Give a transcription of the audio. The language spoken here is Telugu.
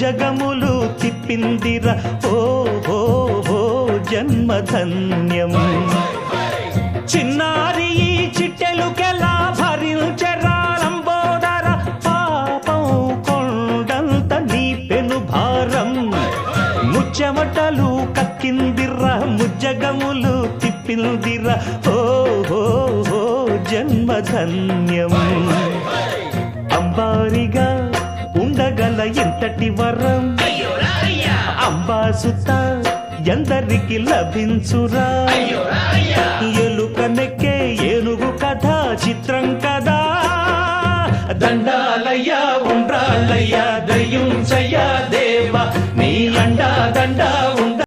ముజ్జగములు తిప్పిందిర ఓ ఓ ఓ జన్మధన్యం చిన్నారి ఈ చిట్టెలుకెలా భరించరాలంబోదర పాపం కొండంత నీ పెను భారం ముచ్చమటలు కక్కిందిర ముజ్జగములు తిప్పిందిర ఓ ఓ ఓ జన్మధన్యం అంబారిగా ఉండగల ఎంతటి వరం అంబాసుత ఎందరికి లభించురా ఎలుకనెక్కే ఏనుగు కథ చిత్రం కదా దండాలయ్యా ఉండ్రాళ్ళయ్యా దయ్యుంచయ్యా దేవ నీ అండా దండా